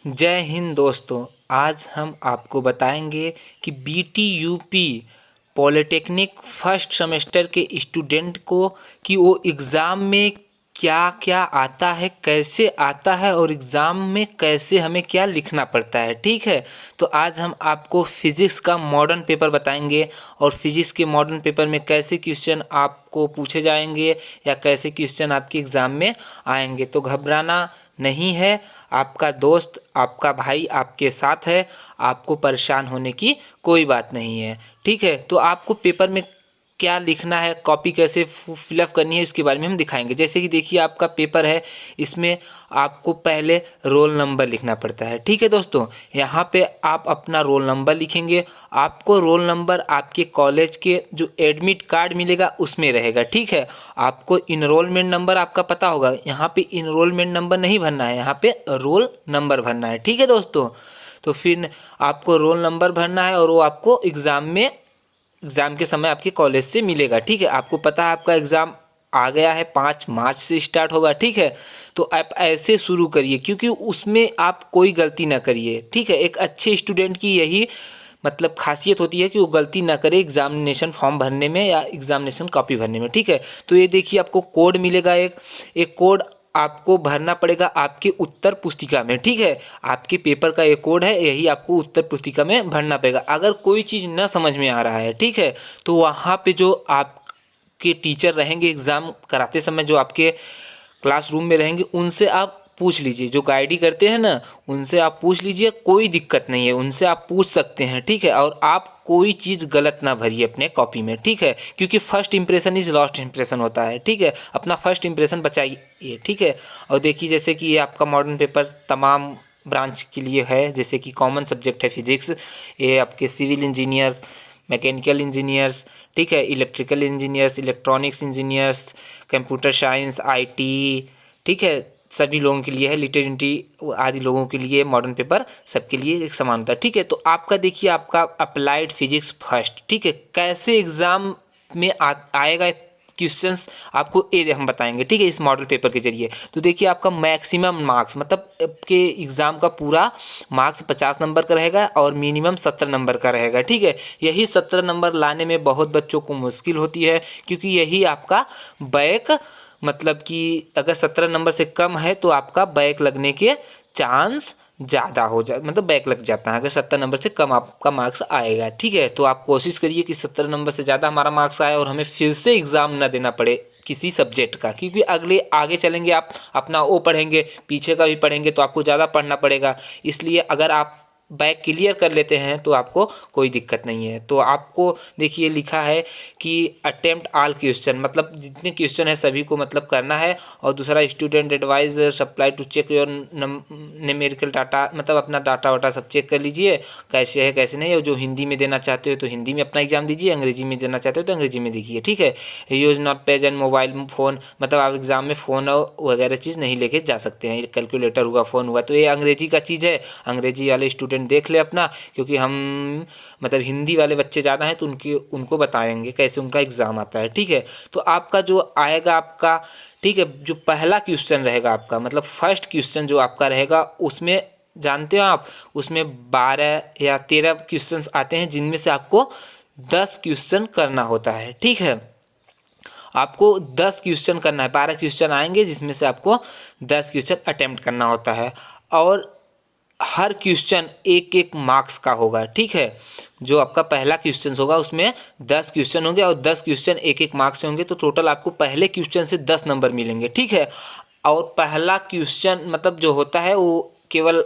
जय हिंद दोस्तों। आज हम आपको बताएंगे कि BT UP polytechnic first semester के स्टूडेंट को कि वो एग्ज़ाम में क्या क्या आता है, कैसे आता है और एग्ज़ाम में कैसे हमें क्या लिखना पड़ता है। ठीक है, तो आज हम आपको फिज़िक्स का मॉडर्न पेपर बताएंगे और फिज़िक्स के मॉडर्न पेपर में कैसे क्वेश्चन आपको पूछे जाएंगे या कैसे क्वेश्चन आपके एग्ज़ाम में आएंगे। तो घबराना नहीं है, आपका दोस्त आपका भाई आपके साथ है, आपको परेशान होने की कोई बात नहीं है। ठीक है, तो आपको पेपर में क्या लिखना है, कॉपी कैसे फिलअप करनी है, इसके बारे में हम दिखाएंगे। जैसे कि देखिए आपका पेपर है, इसमें आपको पहले रोल नंबर लिखना पड़ता है। ठीक है दोस्तों, यहाँ पे आप अपना रोल नंबर लिखेंगे। आपको रोल नंबर आपके कॉलेज के जो एडमिट कार्ड मिलेगा उसमें रहेगा। ठीक है, आपको इनरोलमेंट नंबर आपका पता होगा, यहाँ पे इनरोलमेंट नंबर नहीं भरना है, यहाँ पे रोल नंबर भरना है। ठीक है दोस्तों, तो फिर आपको रोल नंबर भरना है और वो आपको एग्ज़ाम के समय आपके कॉलेज से मिलेगा। ठीक है, आपको पता है आपका एग्ज़ाम आ गया है, 5 मार्च से स्टार्ट होगा। ठीक है, तो आप ऐसे शुरू करिए क्योंकि उसमें आप कोई गलती ना करिए। ठीक है, एक अच्छे स्टूडेंट की यही मतलब खासियत होती है कि वो गलती ना करे एग्जामिनेशन फॉर्म भरने में या एग्जामिनेशन कॉपी भरने में। ठीक है, तो ये देखिए आपको कोड मिलेगा, एक कोड आपको भरना पड़ेगा आपके उत्तर पुस्तिका में। ठीक है, आपके पेपर का एक कोड है, यही आपको उत्तर पुस्तिका में भरना पड़ेगा। अगर कोई चीज़ ना समझ में आ रहा है, ठीक है, तो वहाँ पे जो आपके टीचर रहेंगे एग्ज़ाम कराते समय, जो आपके क्लासरूम में रहेंगे, उनसे आप पूछ लीजिए। जो गाइडी करते हैं ना, उनसे आप पूछ लीजिए, कोई दिक्कत नहीं है, उनसे आप पूछ सकते हैं। ठीक है, और आप कोई चीज़ गलत ना भरिए अपने कॉपी में। ठीक है, क्योंकि first impression is last impression होता है। ठीक है, अपना फर्स्ट इंप्रेशन बचाइए। ठीक है, और देखिए जैसे कि ये आपका मॉडर्न पेपर तमाम ब्रांच के लिए है, जैसे कि कॉमन सब्जेक्ट है फिजिक्स, ये आपके सिविल इंजीनियर्स, मैकेनिकल इंजीनियर्स, ठीक है, electrical engineers, electronics engineers, computer science, IT, ठीक है, सभी लोगों के लिए है, लिटरेटी आदि लोगों के लिए मॉडर्न पेपर सबके लिए एक समान होता है। ठीक है, तो आपका देखिए आपका अप्लाइड फिजिक्स फर्स्ट, ठीक है, कैसे एग्ज़ाम में आएगा क्वेश्चंस आपको ये हम बताएंगे। ठीक है, इस मॉडल पेपर के जरिए। तो देखिए आपका मैक्सिमम मार्क्स मतलब आपके एग्ज़ाम का पूरा मार्क्स 50 नंबर का रहेगा और मिनिमम 70 नंबर का रहेगा। ठीक है, यही 70 नंबर लाने में बहुत बच्चों को मुश्किल होती है, क्योंकि यही आपका बैक मतलब कि अगर 17 नंबर से कम है तो आपका बैक लगने के चांस ज़्यादा हो जाए, मतलब बैक लग जाता है अगर 70 नंबर से कम आपका मार्क्स आएगा। ठीक है, तो आप कोशिश करिए कि 70 नंबर से ज़्यादा हमारा मार्क्स आए और हमें फिर से एग्ज़ाम ना देना पड़े किसी सब्जेक्ट का, क्योंकि अगले आगे चलेंगे आप अपना वो पढ़ेंगे, पीछे का भी पढ़ेंगे, तो आपको ज़्यादा पढ़ना पड़ेगा। इसलिए अगर आप बैक क्लियर कर लेते हैं तो आपको कोई दिक्कत नहीं है। तो आपको देखिए लिखा है कि अटेम्प्ट ऑल क्वेश्चन, मतलब जितने क्वेश्चन है सभी को मतलब करना है। और दूसरा student advise supply to check your numerical data, मतलब अपना डाटा वाटा सब चेक कर लीजिए कैसे है कैसे नहीं है। जो हिंदी में देना चाहते हो तो हिंदी में अपना एग्जाम दीजिए, अंग्रेजी में देना चाहते हो तो अंग्रेजी में देखिए। ठीक है, use not page and mobile phone, मतलब आप एग्ज़ाम में फ़ोन वगैरह चीज़ नहीं लेके जा सकते हैं। कैलकुलेटर हुआ, फ़ोन हुआ, तो ये अंग्रेजी का चीज़ है, अंग्रेजी वाले स्टूडेंट देख ले अपना, क्योंकि हम मतलब हिंदी वाले बच्चे ज़्यादा हैं तो उनको बताएंगे कैसे उनका एग्ज़ाम आता है। ठीक है, तो आपका जो आएगा आपका, ठीक है, जो पहला क्वेश्चन रहेगा आपका मतलब फर्स्ट क्वेश्चन जो आपका रहेगा, उसमें जानते हो आप उसमें 12 या 13 क्वेश्चंस आते हैं, जिनमें से आपको 10 क्वेश्चन करना होता है। ठीक है, आपको 10 क्वेश्चन करना है, 12 क्वेश्चन आएंगे जिसमें से आपको 10 क्वेश्चन अटेम्प्ट करना होता है। और हर क्वेश्चन एक एक मार्क्स का होगा। ठीक है, जो आपका पहला क्वेश्चन होगा उसमें 10 क्वेश्चन होंगे और 10 क्वेश्चन एक एक मार्क्स से होंगे, तो टोटल आपको पहले क्वेश्चन से 10 नंबर मिलेंगे। ठीक है, और पहला क्वेश्चन मतलब जो होता है वो केवल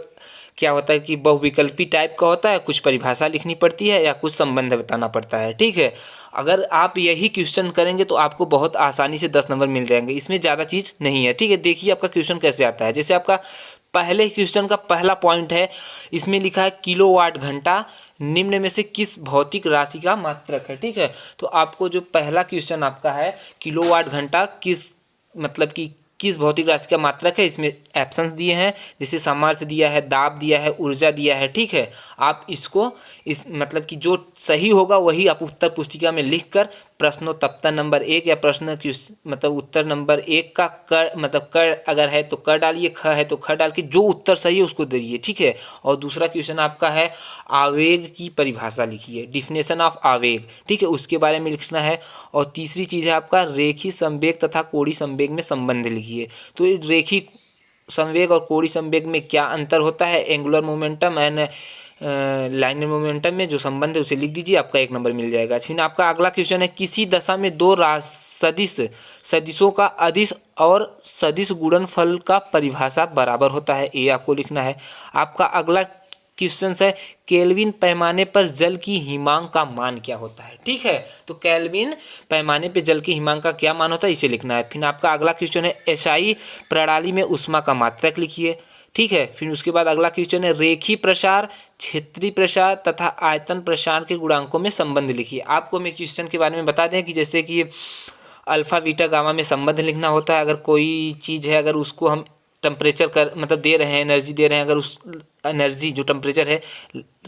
क्या होता है कि बहुविकल्पी टाइप का होता है, कुछ परिभाषा लिखनी पड़ती है या कुछ संबंध बताना पड़ता है। ठीक है, अगर आप यही क्वेश्चन करेंगे तो आपको बहुत आसानी से 10 नंबर मिल जाएंगे, इसमें ज़्यादा चीज़ नहीं है। ठीक है, देखिए आपका क्वेश्चन कैसे आता है। जैसे आपका पहले क्वेश्चन का पहला पॉइंट है, इसमें लिखा है किलोवाट घंटा निम्न में से किस भौतिक राशि का मात्रक है। ठीक है, तो आपको जो पहला क्वेश्चन आपका है किलोवाट घंटा किस मतलब कि किस भौतिक राशि का मात्रक है, इसमें ऑप्शंस दिए हैं, जैसे सामर्थ्य दिया है, दाब दिया है, ऊर्जा दिया है। ठीक है, आप इसको इस मतलब कि जो सही होगा वही आप उत्तर पुस्तिका में लिखकर प्रश्नोत्तर नंबर 1 या प्रश्न की मतलब उत्तर नंबर 1 का कर मतलब कर अगर है तो कर डालिए, ख है तो ख डाल के जो उत्तर सही है उसको दीजिए। ठीक है, और दूसरा क्वेश्चन आपका है आवेग की परिभाषा लिखिए, डिफिनेशन ऑफ आवेग। ठीक है, उसके बारे में लिखना है। और तीसरी चीज़ है आपका रेखी संवेग तथा कोणीय संवेग में संबंध लिखिए। तो रेखी संवेग और कोणीय संवेग में क्या अंतर होता है, angular momentum and liner momentum में जो संबंध है उसे लिख दीजिए, आपका 1 नंबर मिल जाएगा। फिर आपका अगला क्वेश्चन है किसी दशा में दो सदिशों का अदिश और सदिश गुणनफल का परिभाषा बराबर होता है, ये आपको लिखना है। आपका अगला क्वेश्चन है केल्विन पैमाने पर जल की हिमांक का मान क्या होता है। ठीक है, तो केल्विन पैमाने पर जल की हिमांक का क्या मान होता है इसे लिखना है। फिर आपका अगला क्वेश्चन है एसआई प्रणाली में ऊष्मा का मात्रक लिखिए। ठीक है, फिर उसके बाद अगला क्वेश्चन है रेखी प्रसार, क्षेत्रीय प्रसार तथा आयतन प्रसार के गुणांकों में संबंध लिखिए। आपको मैं क्वेश्चन के बारे में बता दें कि जैसे कि अल्फा बीटा गामा में संबंध लिखना होता है। अगर कोई चीज़ है, अगर उसको हम टेम्परेचर कर मतलब दे रहे हैं, एनर्जी दे रहे हैं, अगर उस एनर्जी जो टेम्परेचर है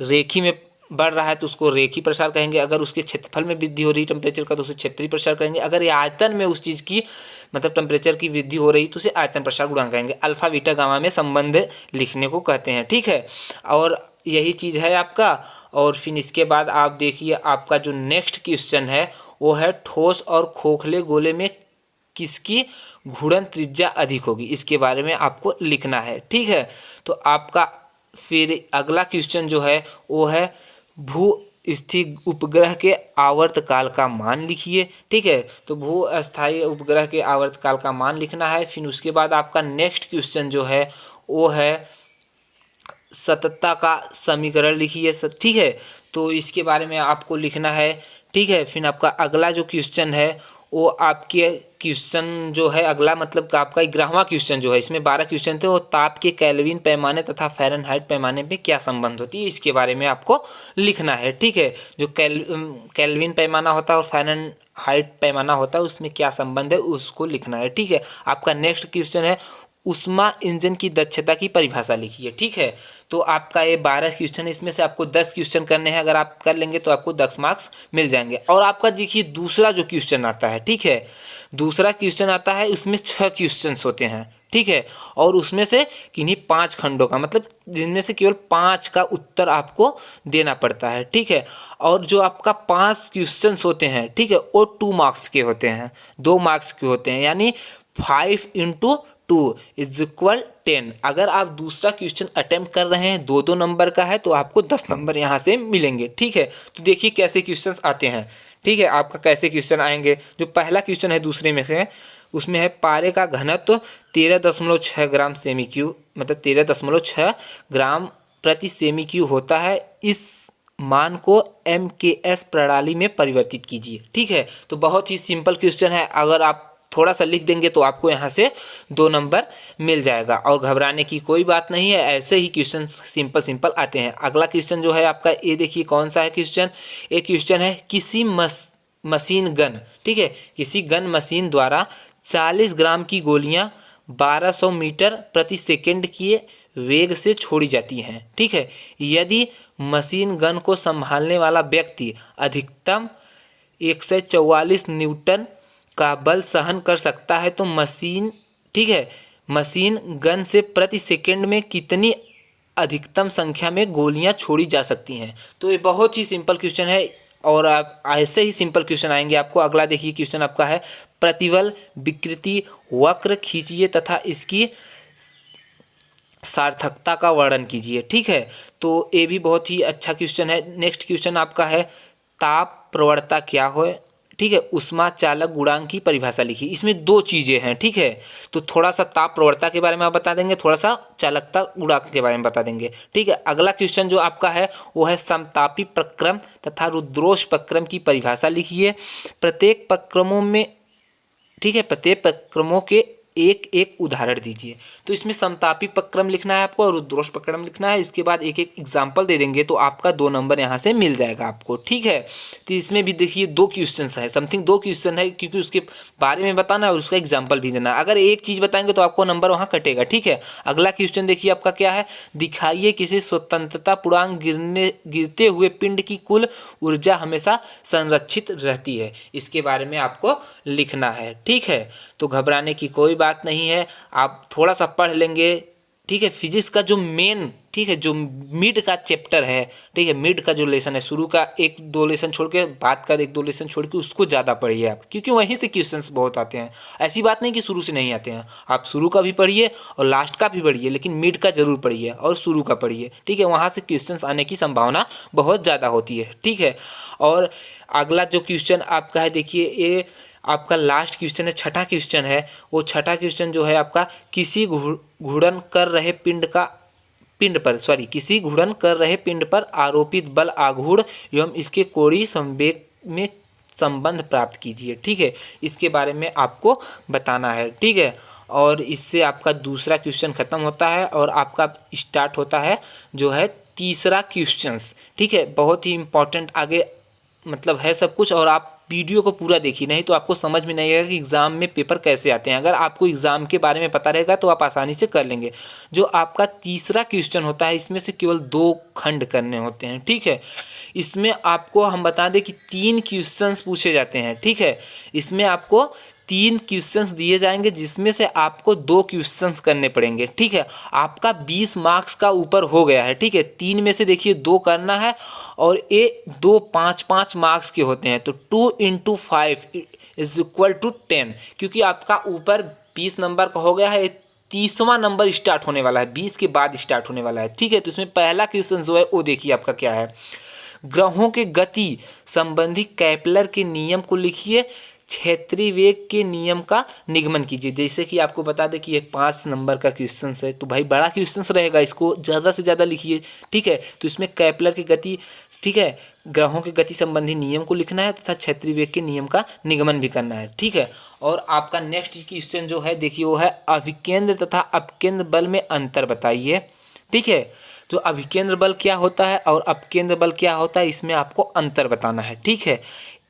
रेखी में बढ़ रहा है तो उसको रेखी प्रसार कहेंगे। अगर उसके क्षेत्रफल में वृद्धि हो रही है टेम्परेचर का तो उसे क्षेत्रीय प्रसार कहेंगे। अगर ये आयतन में उस चीज़ की मतलब टेम्परेचर की वृद्धि हो रही तो उसे आयतन प्रसार गुणांक कहेंगे। अल्फा बीटा गामा में संबंध लिखने को कहते हैं। ठीक है, और यही चीज़ है आपका। और फिर इसके बाद आप देखिए आपका जो नेक्स्ट क्वेश्चन है वो है ठोस और खोखले गोले में किसकी घूर्णन त्रिज्या अधिक होगी, इसके बारे में आपको लिखना है। ठीक है, तो आपका फिर अगला क्वेश्चन जो है वो है भू स्थिर उपग्रह के आवर्तकाल का मान लिखिए। ठीक है, तो भू अस्थायी उपग्रह के आवर्तकाल का मान लिखना है। फिर उसके बाद आपका नेक्स्ट क्वेश्चन जो है वो है सततता का समीकरण लिखिए। ठीक है, तो इसके बारे में आपको लिखना है। ठीक है, फिर आपका अगला जो क्वेश्चन है वो आपके क्वेश्चन जो है अगला मतलब कि आपका 11वां क्वेश्चन जो है, इसमें 12 क्वेश्चन थे, वो ताप के केल्विन पैमाने तथा फ़ारेनहाइट पैमाने पे क्या संबंध होती है इसके बारे में आपको लिखना है। ठीक है, जो केल्विन पैमाना होता है और फ़ारेनहाइट पैमाना होता है उसमें क्या संबंध है उसको लिखना है। ठीक है, आपका नेक्स्ट क्वेश्चन है ऊष्मा इंजन की दक्षता की परिभाषा लिखिए। ठीक है, तो आपका ये 12 क्वेश्चन है, इसमें से आपको 10 क्वेश्चन करने हैं। अगर आप कर लेंगे तो आपको 10 मार्क्स मिल जाएंगे। और आपका देखिए दूसरा जो क्वेश्चन आता है, ठीक है, दूसरा क्वेश्चन आता है उसमें 6 क्वेश्चन होते हैं। ठीक है, और उसमें से किन्हीं 5 खंडों का मतलब जिनमें से केवल 5 का उत्तर आपको देना पड़ता है। ठीक है, और जो आपका 5 क्वेश्चन होते हैं, ठीक है, वो 2 मार्क्स के होते हैं, 2 मार्क्स के होते हैं, यानी 5 × 2 = 10। अगर आप दूसरा क्वेश्चन अटेम्प्ट कर रहे हैं 2-2 नंबर का है तो आपको 10 नंबर यहाँ से मिलेंगे। ठीक है, तो देखिए कैसे क्वेश्चंस आते हैं। ठीक है, आपका कैसे क्वेश्चन आएंगे। जो पहला क्वेश्चन है दूसरे में से उसमें है पारे का घनत्व 13.6 ग्राम सेमी क्यूब मतलब 13.6 ग्राम प्रति सेमी क्यूब होता है, इस मान को MKS प्रणाली में परिवर्तित कीजिए। ठीक है, तो बहुत ही सिंपल क्वेश्चन है। अगर आप थोड़ा सा लिख देंगे तो आपको यहाँ से 2 नंबर मिल जाएगा और घबराने की कोई बात नहीं है, ऐसे ही क्वेश्चन सिंपल आते हैं। अगला क्वेश्चन जो है आपका ये देखिए कौन सा है क्वेश्चन। एक क्वेश्चन है किसी मशीन गन, ठीक है, किसी गन मशीन द्वारा 40 ग्राम की गोलियां 1200 मीटर प्रति सेकंड के वेग से छोड़ी जाती हैं। ठीक है, यदि मशीन गन को संभालने वाला व्यक्ति अधिकतम 144 न्यूटन का बल सहन कर सकता है तो मशीन, ठीक है, मशीन गन से प्रति सेकंड में कितनी अधिकतम संख्या में गोलियां छोड़ी जा सकती हैं। तो ये बहुत ही सिंपल क्वेश्चन है और आप ऐसे ही सिंपल क्वेश्चन आएंगे आपको। अगला देखिए क्वेश्चन आपका है प्रतिबल विकृति वक्र खींचिए तथा इसकी सार्थकता का वर्णन कीजिए। ठीक है, तो ये भी बहुत ही अच्छा क्वेश्चन है। नेक्स्ट क्वेश्चन आपका है ताप प्रवणता क्या हो। ठीक है, ऊष्मा चालक गुणांक की परिभाषा लिखिए। इसमें 2 चीज़ें हैं। ठीक है, तो थोड़ा सा ताप प्रवणता के बारे में आप बता देंगे, थोड़ा सा चालकता गुणांक के बारे में बता देंगे। ठीक है, अगला क्वेश्चन जो आपका है वो है समतापी प्रक्रम तथा रुद्रोष प्रक्रम की परिभाषा लिखिए। प्रत्येक प्रक्रमों में, ठीक है, प्रत्येक प्रक्रमों के एक एक उदाहरण दीजिए। तो इसमें समतापी प्रक्रम लिखना है आपको और रुद्रोष्ट प्रक्रम लिखना है। इसके बाद एक एक एग्जाम्पल दे देंगे तो आपका 2 नंबर यहाँ से मिल जाएगा आपको, ठीक है। तो इसमें भी देखिए 2 क्वेश्चन है, समथिंग 2 क्वेश्चन है, क्योंकि उसके बारे में बताना है और उसका एग्जाम्पल भी देना है। अगर एक चीज़ बताएंगे तो आपको नंबर वहाँ कटेगा, ठीक है। अगला क्वेश्चन देखिए आपका क्या है, दिखाइए किसी स्वतंत्रता पूर्णांक गिरते हुए पिंड की कुल ऊर्जा हमेशा संरक्षित रहती है। इसके बारे में आपको लिखना है, ठीक है। तो घबराने की कोई बात नहीं है, आप थोड़ा सा पढ़ लेंगे, ठीक है। फिजिक्स का जो मेन, ठीक है, जो मिड का चैप्टर है, ठीक है, मिड का जो लेसन है, शुरू का 1-2 लेसन छोड़ के, बाद का 1-2 लेसन छोड़ के उसको ज़्यादा पढ़िए आप, क्योंकि वहीं से क्वेश्चंस बहुत आते हैं। ऐसी बात नहीं कि शुरू से नहीं आते हैं, आप शुरू का भी पढ़िए और लास्ट का भी पढ़िए, लेकिन मिड का जरूर पढ़िए और शुरू का पढ़िए, ठीक है। वहाँ से क्वेश्चंस आने की संभावना बहुत ज़्यादा होती है, ठीक है। और अगला जो क्वेश्चन आपका है, देखिए ये आपका लास्ट क्वेश्चन है, छठा क्वेश्चन है। वो छठा क्वेश्चन जो है आपका, किसी घूर्णन कर रहे पिंड पर आरोपित बल आघूर्ण एवं इसके कोणीय संवेग में संबंध प्राप्त कीजिए, ठीक है। इसके बारे में आपको बताना है, ठीक है। और इससे आपका दूसरा क्वेश्चन खत्म होता है और आपका स्टार्ट होता है जो है तीसरा क्वेश्चंस, ठीक है। बहुत ही इंपॉर्टेंट आगे मतलब है सब कुछ, और आप वीडियो को पूरा देखिए, नहीं तो आपको समझ में नहीं आएगा कि एग्ज़ाम में पेपर कैसे आते हैं। अगर आपको एग्ज़ाम के बारे में पता रहेगा तो आप आसानी से कर लेंगे। जो आपका तीसरा क्वेश्चन होता है, इसमें से केवल 2 खंड करने होते हैं, ठीक है। इसमें आपको हम बता दें कि 3 क्वेश्चंस पूछे जाते हैं, ठीक है। इसमें आपको 3 क्वेश्चंस दिए जाएंगे, जिसमें से आपको 2 क्वेश्चंस करने पड़ेंगे, ठीक है। आपका 20 मार्क्स का ऊपर हो गया है, ठीक है। 3 में से देखिए 2 करना है और ये 2 5-5 मार्क्स के होते हैं, तो 2 × 5 = 10, क्योंकि आपका ऊपर 20 नंबर का हो गया है। 30वां नंबर स्टार्ट होने वाला है, 20 के बाद स्टार्ट होने वाला है, ठीक है। तो इसमें पहला क्वेश्चन जो है वो देखिए आपका क्या है, ग्रहों के गति संबंधी केपलर के नियम को लिखिए, क्षेत्रीय वेग के नियम का निगमन कीजिए। जैसे कि आपको बता दें कि ये 5 नंबर का क्वेश्चन है, तो भाई बड़ा क्वेश्चन रहेगा, इसको ज़्यादा से ज़्यादा लिखिए, ठीक है। तो इसमें केपलर की गति, ठीक है, ग्रहों की गति संबंधी नियम को लिखना है तथा क्षेत्रीय वेग के नियम का निगमन भी करना है, ठीक है। और आपका नेक्स्ट क्वेश्चन जो है देखिए वो है, अभिकेंद्र तथा अपकेंद्र बल में अंतर बताइए, ठीक है। तो अभिकेंद्र बल क्या होता है और अपकेंद्र बल क्या होता है, इसमें आपको अंतर बताना है, ठीक है।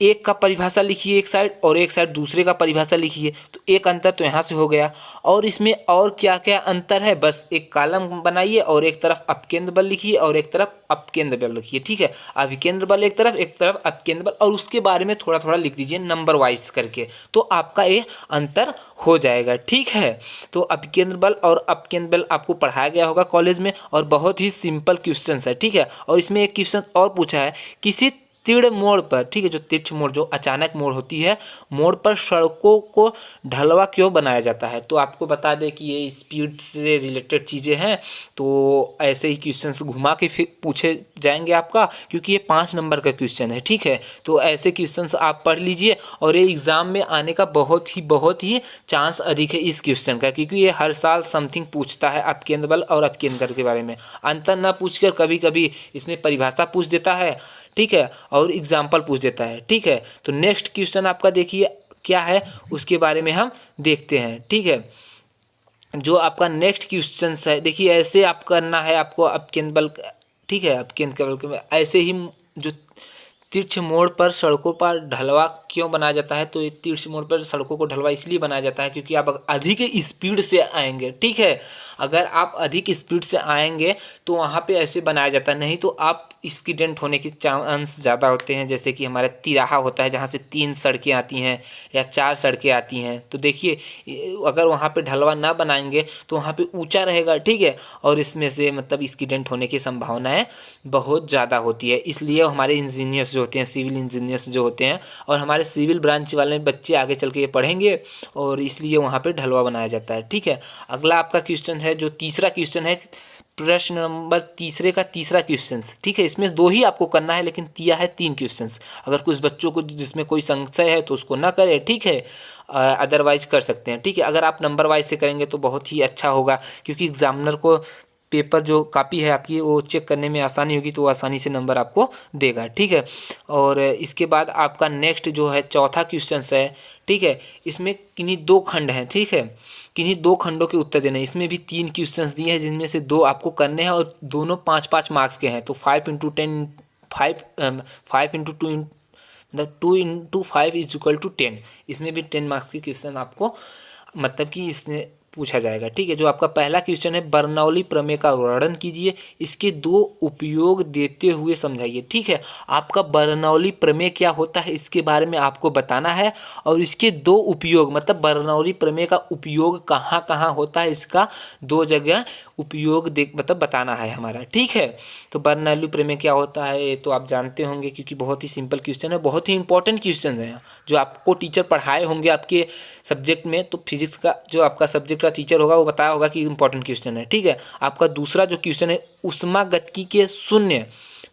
एक का परिभाषा लिखिए एक साइड और एक साइड दूसरे का परिभाषा लिखिए, तो एक अंतर तो यहाँ से हो गया। और इसमें और क्या क्या अंतर है, बस एक कॉलम बनाइए और एक तरफ अपकेंद्र बल लिखिए और एक तरफ अपकेंद्र बल लिखिए, ठीक है। अभिकेंद्र बल एक तरफ अपकेंद्र बल, और उसके बारे में थोड़ा थोड़ा लिख दीजिए नंबर वाइज करके, तो आपका ये अंतर हो जाएगा, ठीक है। तो अभिकेंद्र बल और अपकेंद्र बल आपको पढ़ाया गया होगा कॉलेज में, और बहुत ही सिंपल क्वेश्चन है, ठीक है। और इसमें एक क्वेश्चन और पूछा है, किसी तीव्र मोड़ पर, ठीक है, जो तीक्ष्ण मोड़, जो अचानक मोड़ होती है, मोड़ पर सड़कों को ढलवा क्यों बनाया जाता है। तो आपको बता दें कि ये स्पीड से रिलेटेड चीज़ें हैं, तो ऐसे ही क्वेश्चंस घुमा के फिर पूछे जाएंगे आपका, क्योंकि ये 5 नंबर का क्वेश्चन है, ठीक है। तो ऐसे क्वेश्चंस आप पढ़ लीजिए, और ये एग्ज़ाम में आने का बहुत ही चांस अधिक है इस क्वेश्चन का, क्योंकि ये हर साल समथिंग पूछता है अपकेंद्र बल और अपकेंद्र के बारे में। अंतर ना पूछकर कभी कभी इसमें परिभाषा पूछ देता है, ठीक है, और एग्जाम्पल पूछ देता है, ठीक है। तो नेक्स्ट क्वेश्चन आपका देखिए क्या है, उसके बारे में हम देखते हैं, ठीक है। जो आपका नेक्स्ट क्वेश्चन है, देखिए ऐसे आप करना है आपको अपकेंद्र बल, ठीक है, अपकेंद्र बल के ऐसे ही जो तिरछे मोड़ पर सड़कों पर ढलवा क्यों बनाया जाता है, तो ये तिरछे मोड़ पर सड़कों को ढलवा इसलिए बनाया जाता है क्योंकि आप अधिक स्पीड से आएंगे, ठीक है। अगर आप अधिक स्पीड से आएंगे तो वहाँ पे ऐसे बनाया जाता है, नहीं तो आप एक्सीडेंट होने के चांस ज़्यादा होते हैं। जैसे कि हमारा तिराहा होता है जहाँ से 3 सड़कें आती हैं या 4 सड़कें आती हैं, तो देखिए अगर वहाँ पे ढलवा ना बनाएंगे तो वहाँ पे ऊंचा रहेगा, ठीक है, और इसमें से मतलब एक्सीडेंट होने की संभावनाएं बहुत ज़्यादा होती है। इसलिए हमारे इंजीनियर्स जो होते हैं, सिविल इंजीनियर्स जो होते हैं, और हमारे सिविल ब्रांच वाले बच्चे आगे चल के ये पढ़ेंगे, और इसलिए वहाँ पे ढलवा बनाया जाता है, ठीक है। अगला आपका क्वेश्चन है, जो तीसरा क्वेश्चन है, प्रश्न नंबर तीसरे का तीसरा क्वेश्चन, ठीक है। इसमें 2 ही आपको करना है, लेकिन दिया है 3 क्वेश्चन। अगर कुछ बच्चों को जिसमें कोई संशय है तो उसको ना करें, ठीक है, अदरवाइज कर सकते हैं, ठीक है। अगर आप नंबर वाइज से करेंगे तो बहुत ही अच्छा होगा, क्योंकि एग्जामिनर को पेपर जो कॉपी है आपकी वो चेक करने में आसानी होगी, तो वो आसानी से नंबर आपको देगा, ठीक है। और इसके बाद आपका नेक्स्ट जो है चौथा क्वेश्चन है, ठीक है। इसमें किन्हीं 2 खंड हैं, ठीक है, किन्हीं दो खंडों के उत्तर देने हैं। इसमें भी 3 क्वेश्चंस दिए हैं जिनमें से 2 आपको करने हैं और दोनों 5-5 मार्क्स के हैं। तो 5 × 10 5 × 2 मतलब 2 × 5 = 10। इसमें भी 10 मार्क्स के क्वेश्चन आपको मतलब कि इसने पूछा जाएगा। ठीक है, जो आपका पहला क्वेश्चन है, बर्नौली प्रमेय का वर्णन कीजिए, इसके 2 उपयोग देते हुए समझाइए। ठीक है, आपका बर्नौली प्रमेय क्या होता है इसके बारे में आपको बताना है और इसके 2 उपयोग मतलब बर्नौली प्रमेय का उपयोग कहाँ कहाँ होता है, इसका 2 जगह उपयोग मतलब बताना है हमारा। ठीक है, तो बर्नौली प्रमेय क्या होता है ये तो आप जानते होंगे क्योंकि बहुत ही सिंपल क्वेश्चन है, बहुत ही इंपॉर्टेंट क्वेश्चन है जो आपको टीचर पढ़ाए होंगे आपके सब्जेक्ट में। तो फिजिक्स का जो आपका सब्जेक्ट का टीचर होगा वो बताया होगा कि इंपॉर्टेंट क्वेश्चन है। ठीक है, आपका दूसरा जो क्वेश्चन है, ऊष्मागतिकी के शून्य,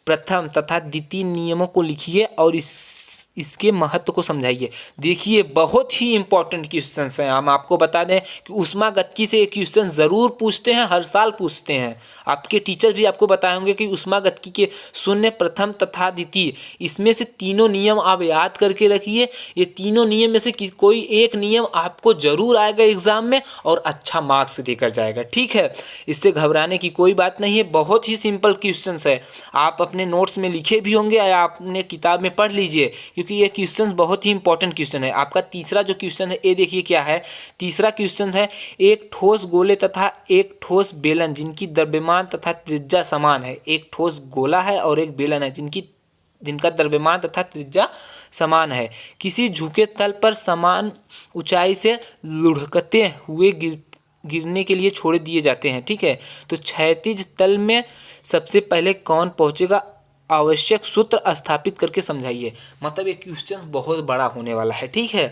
प्रथम तथा द्वितीय नियमों को लिखिए और इसके महत्व को समझाइए। देखिए बहुत ही इंपॉर्टेंट क्वेश्चन हैं। हम आपको बता दें कि ऊष्मागतिकी से ये क्वेश्चन ज़रूर पूछते हैं, हर साल पूछते हैं। आपके टीचर भी आपको बताए होंगे कि ऊष्मागतिकी के शून्य, प्रथम तथा द्वितीय, इसमें से तीनों नियम आप याद करके रखिए। ये तीनों नियम में से कोई एक नियम आपको ज़रूर आएगा एग्जाम में और अच्छा मार्क्स देकर जाएगा। ठीक है, इससे घबराने की कोई बात नहीं है, बहुत ही सिंपल क्वेश्चन है। आप अपने नोट्स में लिखे भी होंगे या आपने किताब में पढ़ लीजिए क्योंकि ये क्वेश्चन बहुत ही इंपॉर्टेंट क्वेश्चन है। आपका तीसरा जो क्वेश्चन है ये देखिए क्या है। तीसरा क्वेश्चन है, एक ठोस गोले तथा एक ठोस बेलन जिनकी द्रव्यमान तथा त्रिज्या समान है। एक ठोस गोला है और एक बेलन है जिनका द्रव्यमान तथा त्रिज्या समान है, किसी झुके तल पर समान ऊंचाई से लुढ़कते हुए गिरने के लिए छोड़ दिए जाते हैं। ठीक है, तो क्षैतिज तल में सबसे पहले कौन पहुंचेगा, आवश्यक सूत्र स्थापित करके समझाइए। मतलब ये क्वेश्चन बहुत बड़ा होने वाला है। ठीक है,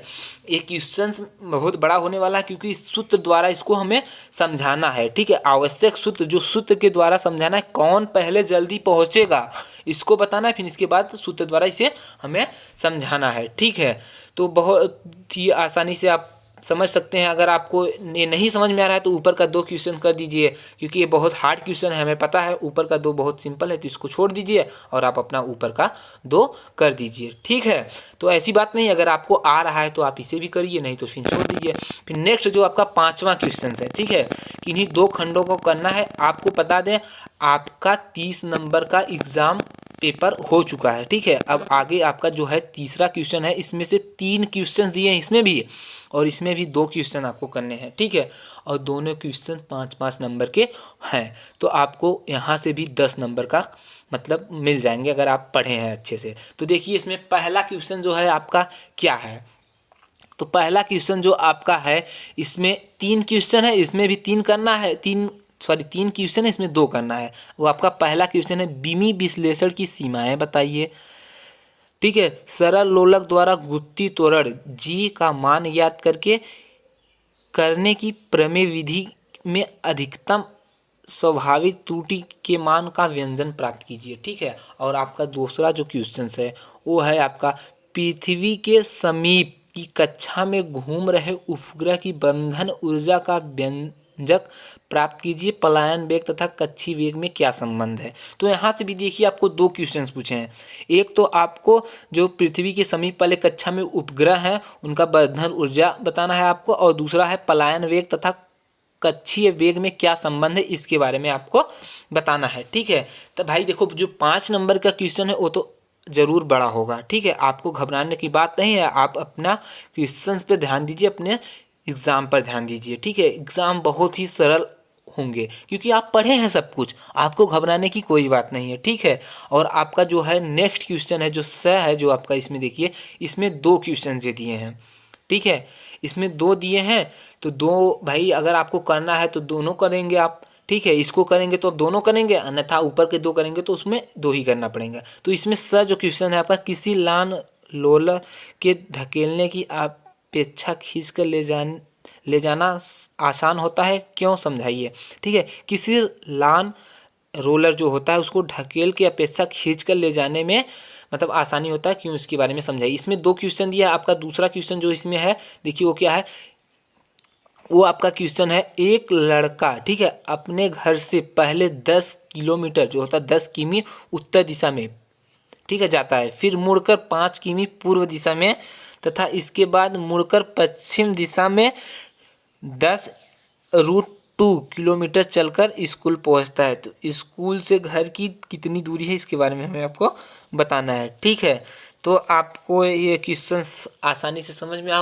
ये क्वेश्चन बहुत बड़ा होने वाला है क्योंकि इस सूत्र द्वारा इसको हमें समझाना है। ठीक है, आवश्यक सूत्र, जो सूत्र के द्वारा समझाना है, कौन पहले जल्दी पहुंचेगा इसको बताना है, फिर इसके बाद सूत्र द्वारा इसे हमें समझाना है। ठीक है, तो बहुत ही आसानी से आप समझ सकते हैं। अगर आपको ये नहीं समझ में आ रहा है तो ऊपर का 2 क्वेश्चन कर दीजिए क्योंकि ये बहुत हार्ड क्वेश्चन है, हमें पता है। ऊपर का 2 बहुत सिंपल है तो इसको छोड़ दीजिए और आप अपना ऊपर का 2 कर दीजिए। ठीक है, तो ऐसी बात नहीं, अगर आपको आ रहा है तो आप इसे भी करिए, नहीं तो फिर छोड़ दीजिए। फिर नेक्स्ट जो आपका 5वां क्वेश्चन है, ठीक है, किन्हीं 2 खंडों को करना है। आपको बता दें आपका 30 नंबर का एग्ज़ाम पेपर हो चुका है। ठीक है, अब आगे आपका जो है तीसरा क्वेश्चन है, इसमें से 3 क्वेश्चन दिए हैं इसमें भी और इसमें भी 2 क्वेश्चन आपको करने हैं। ठीक है, और दोनों क्वेश्चन 5-5 नंबर के हैं, तो आपको यहाँ से भी 10 नंबर का मतलब मिल जाएंगे अगर आप पढ़े हैं अच्छे से। तो देखिए इसमें पहला क्वेश्चन जो है आपका क्या है। तो पहला क्वेश्चन जो आपका है, इसमें 3 क्वेश्चन है, इसमें भी 3 करना है, 3 क्वेश्चन है, इसमें 2 करना है। वो आपका पहला क्वेश्चन है, बीमी विश्लेषण की सीमाएं बताइए। ठीक है, सरल लोलक द्वारा गुत्ती त्वरण जी का मान याद करके करने की प्रमेय विधि में अधिकतम स्वाभाविक त्रुटि के मान का व्यंजन प्राप्त कीजिए। ठीक है, और आपका दूसरा जो क्वेश्चन है वो है आपका, पृथ्वी के समीप की कक्षा में घूम रहे उपग्रह की बंधन ऊर्जा का व्यंजक प्राप्त कीजिए। पलायन वेग तथा कक्षीय वेग में क्या संबंध है। तो यहाँ से भी देखिए आपको 2 क्वेश्चंस पूछे हैं। एक तो आपको जो पृथ्वी के समीप वाले कक्षा में उपग्रह हैं उनका बंधन ऊर्जा बताना है आपको, और दूसरा है पलायन वेग तथा कक्षीय वेग में क्या संबंध है, इसके बारे में आपको बताना है। ठीक है, तो भाई देखो जो 5 नंबर का क्वेश्चन है वो तो ज़रूर बड़ा होगा। ठीक है, आपको घबराने की बात नहीं है, आप अपना क्वेश्चंस पे ध्यान दीजिए, अपने एग्ज़ाम पर ध्यान दीजिए। ठीक है, एग्ज़ाम बहुत ही सरल होंगे क्योंकि आप पढ़े हैं सब कुछ, आपको घबराने की कोई बात नहीं है। ठीक है, और आपका जो है नेक्स्ट क्वेश्चन है जो है जो आपका, इसमें देखिए इसमें 2 क्वेश्चन दे दिए हैं। ठीक है, इसमें 2 दिए हैं तो 2 भाई अगर आपको करना है तो दोनों करेंगे आप। ठीक है, इसको करेंगे तो दोनों करेंगे, अन्यथा ऊपर के 2 करेंगे तो उसमें 2 ही करना पड़ेगा। तो इसमें जो क्वेश्चन है आपका, किसी लान लोलर के ढकेलने की अपेक्षा खींच कर ले जाना आसान होता है, क्यों, समझाइए। ठीक है, किसी लान रोलर जो होता है उसको ढकेल के अपेक्षा खींच कर ले जाने में मतलब आसानी होता है, क्यों, इसके बारे में समझाइए। इसमें 2 क्वेश्चन दिया है। आपका दूसरा क्वेश्चन जो इसमें है देखिए वो क्या है, वो आपका क्वेश्चन है, एक लड़का, ठीक है, अपने घर से पहले 10 किलोमीटर जो होता है 10 किमी उत्तर दिशा में, ठीक है, जाता है, फिर मुड़कर 5 किमी पूर्व दिशा में तथा इसके बाद मुड़कर पश्चिम दिशा में 10√2 किलोमीटर चलकर स्कूल पहुंचता है। तो स्कूल से घर की कितनी दूरी है इसके बारे में हमें आपको बताना है। ठीक है, तो आपको ये क्वेश्चंस आसानी से समझ में आ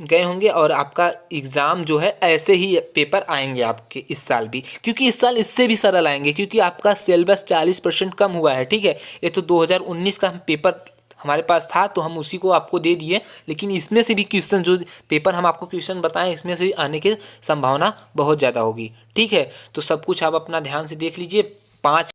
गए होंगे और आपका एग्ज़ाम जो है ऐसे ही पेपर आएंगे आपके इस साल भी, क्योंकि इस साल इससे भी सरल आएंगे क्योंकि आपका सिलेबस 40% कम हुआ है। ठीक है, ये तो 2019 का हम पेपर हमारे पास था तो हम उसी को आपको दे दिए, लेकिन इसमें से भी क्वेश्चन जो पेपर हम आपको क्वेश्चन बताएं इसमें से भी आने की संभावना बहुत ज़्यादा होगी। ठीक है, तो सब कुछ आप अपना ध्यान से देख लीजिए। 5